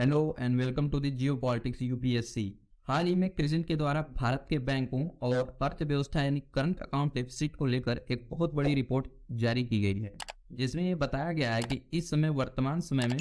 Hello and welcome to the geopolitics UPSC. हाल ही में क्रिसिल के द्वारा भारत के बैंकों और अर्थव्यवस्था यानी करंट अकाउंट डेफिसिट को लेकर एक बहुत बड़ी रिपोर्ट जारी की गई है, जिसमें ये बताया गया है कि इस समय वर्तमान समय में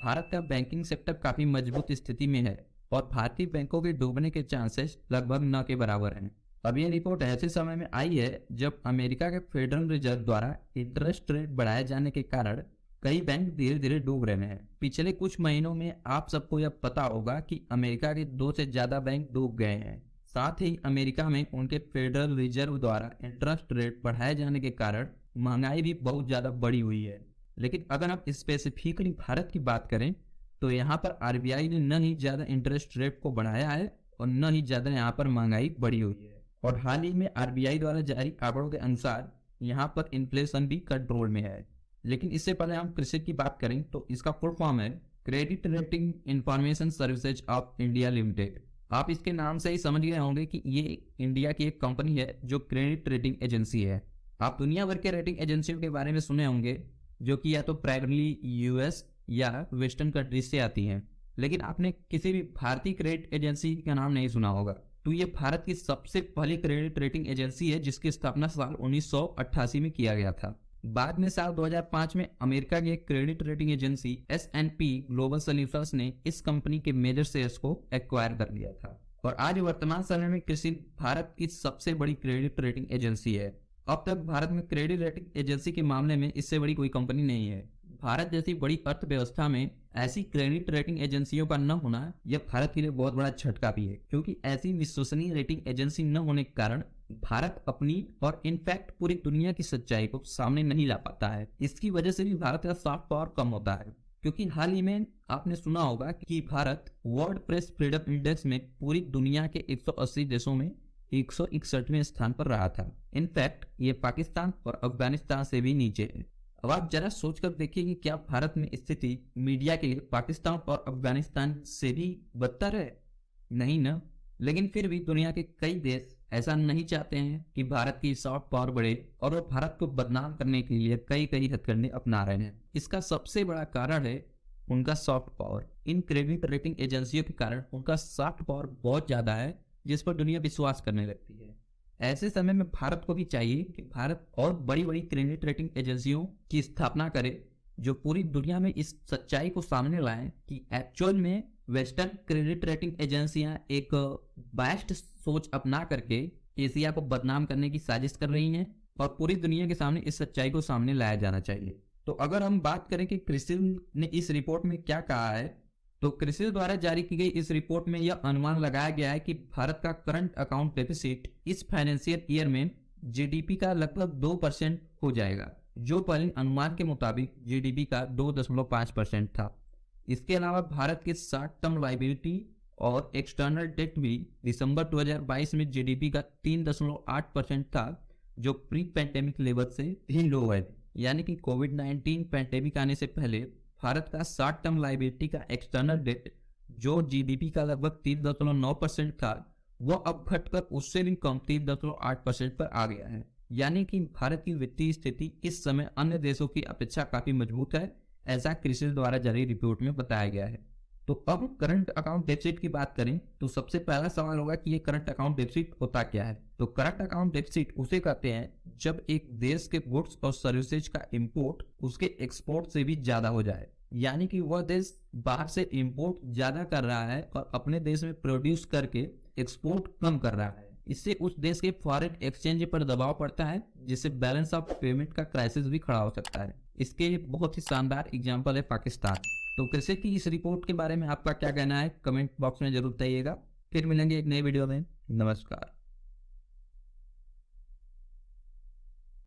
भारत का बैंकिंग सेक्टर काफी मजबूत स्थिति में है और भारतीय बैंकों के डूबने के चांसेस लगभग न के बराबर हैं। अब ये रिपोर्ट ऐसे समय में आई है जब अमेरिका के फेडरल रिजर्व द्वारा इंटरेस्ट रेट बढ़ाए जाने के कारण कई बैंक धीरे धीरे डूब रहे हैं। पिछले कुछ महीनों में आप सबको यह पता होगा कि अमेरिका के 2 से ज्यादा बैंक डूब गए हैं। साथ ही अमेरिका में उनके फेडरल रिजर्व द्वारा इंटरेस्ट रेट बढ़ाए जाने के कारण महंगाई भी बहुत ज्यादा बढ़ी हुई है। लेकिन अगर आप स्पेसिफिकली भारत की बात करें तो यहाँ पर आरबीआई ने न ही ज्यादा इंटरेस्ट रेट को बढ़ाया है और न ही ज्यादा यहाँ पर महंगाई बढ़ी हुई है। और हाल ही में आरबीआई द्वारा जारी आंकड़ों के अनुसार यहाँ पर इन्फ्लेशन भी कंट्रोल में है। लेकिन इससे पहले हम क्रिसिल की बात करें तो इसका फुल फॉर्म है credit rating information services of India limited. आप इसके नाम से ही समझ गए होंगे कि ये इंडिया की एक कंपनी है जो क्रेडिट रेटिंग एजेंसी है। आप दुनिया भर के रेटिंग एजेंसियों के बारे में सुने होंगे जो कि या तो प्राइमरली यूएस या वेस्टर्न कंट्रीज से आती हैं, लेकिन आपने किसी भी भारतीय क्रेडिट एजेंसी का नाम नहीं सुना होगा। तो ये भारत की सबसे पहली क्रेडिट रेटिंग एजेंसी है जिसकी स्थापना साल 1988 में किया गया था। बाद में साल 2005 में अमेरिका की credit rating agency S&P global solutions ने इस कंपनी के मेजर शेयर्स को एक्वायर कर लिया था और आज वर्तमान समय में क्रिसिल भारत की सबसे बड़ी क्रेडिट रेटिंग एजेंसी है। अब तक भारत में क्रेडिट रेटिंग एजेंसी के मामले में इससे बड़ी कोई कंपनी नहीं है। भारत जैसी बड़ी अर्थव्यवस्था में ऐसी क्रेडिट रेटिंग एजेंसियों का न होना यह भारत के लिए बहुत बड़ा झटका भी है, क्योंकि ऐसी विश्वसनीय रेटिंग एजेंसी न होने के कारण भारत अपनी और इनफैक्ट पूरी दुनिया की सच्चाई को सामने नहीं ला पाता है। इसकी वजह से भी भारत का सॉफ्ट पावर कम होता है, क्योंकि हाल ही में आपने सुना होगा कि Bharat world press freedom index में पूरी दुनिया के 180 देशों में 161वें स्थान पर रहा था। इनफैक्ट ये पाकिस्तान और अफगानिस्तान से भी नीचे है। अब आप जरा सोचकर देखिए कि क्या भारत में स्थिति मीडिया के लिए पाकिस्तान और अफगानिस्तान से भी बदतर है? नहीं ना। लेकिन फिर भी दुनिया के कई देश ऐसा नहीं चाहते हैं कि भारत की सॉफ्ट पावर बढ़े और वो भारत को बदनाम करने के लिए कई हथकंडे अपना रहे हैं। इसका सबसे बड़ा कारण है उनका soft power. In credit rating एजेंसियों के कारण उनका सॉफ्ट पावर बहुत ज्यादा है जिस पर दुनिया विश्वास करने लगती है। ऐसे समय में भारत को भी चाहिए कि भारत और बड़ी बड़ी क्रेडिट रेटिंग एजेंसियों की स्थापना करे जो पूरी दुनिया में इस सच्चाई को सामने लाएं कि एक्चुअल में वेस्टर्न क्रेडिट रेटिंग एजेंसियां एक बायस्ड सोच अपना करके एशिया को बदनाम करने की साजिश कर रही हैं और पूरी दुनिया के सामने इस सच्चाई को सामने लाया जाना चाहिए। तो अगर हम बात करें कि क्रिसिल ने इस रिपोर्ट में क्या कहा है, तो क्रिसिल द्वारा जारी की गई इस रिपोर्ट में यह अनुमान लगाया गया है कि भारत का करंट अकाउंट डेफिसिट इस फाइनेंशियल ईयर में जीडीपी का लगभग 2% हो जाएगा, जो पहले अनुमान के मुताबिक जीडीपी का 2.5% था। इसके अलावा भारत के शॉर्ट टर्म लायबिलिटी और एक्सटर्नल डेट भी दिसंबर 2022 में जीडीपी का 3.8% था, जो प्री पैंडेमिक लेवल से भी लो है। यानी कि कोविड-19 पैंडेमिक आने से पहले भारत का शॉर्ट टर्म लायबिलिटी का एक्सटर्नल डेट जो जीडीपी का लगभग 3.9% था, वह अब घटकर उससे भी कम 3.8% पर आ गया है। यानी कि भारत की वित्तीय स्थिति इस समय अन्य देशों की अपेक्षा काफी मजबूत है, ऐसा क्रिसिल द्वारा जारी रिपोर्ट में बताया गया है। तो अब करंट अकाउंट डेफिसिट की बात करें तो सबसे पहला सवाल होगा कि ये करंट अकाउंट डेफिसिट होता क्या है। तो करंट अकाउंट डेफिसिट उसे कहते हैं जब एक देश के गुड्स और सर्विसेज का इंपोर्ट उसके एक्सपोर्ट से भी ज्यादा हो जाए, यानी कि वह देश बाहर से इंपोर्ट ज्यादा कर रहा है और अपने देश में प्रोड्यूस करके एक्सपोर्ट कम कर रहा है। इससे उस देश के फॉरेन एक्सचेंज पर दबाव पड़ता है, जिससे बैलेंस ऑफ पेमेंट का क्राइसिस भी खड़ा हो सकता है। इसके बहुत ही शानदार एग्जांपल है पाकिस्तान। तो क्रिसिल की इस रिपोर्ट के बारे में आपका क्या कहना है, कमेंट बॉक्स में जरूर बताइएगा। फिर मिलेंगे एक नए वीडियो में। नमस्कार।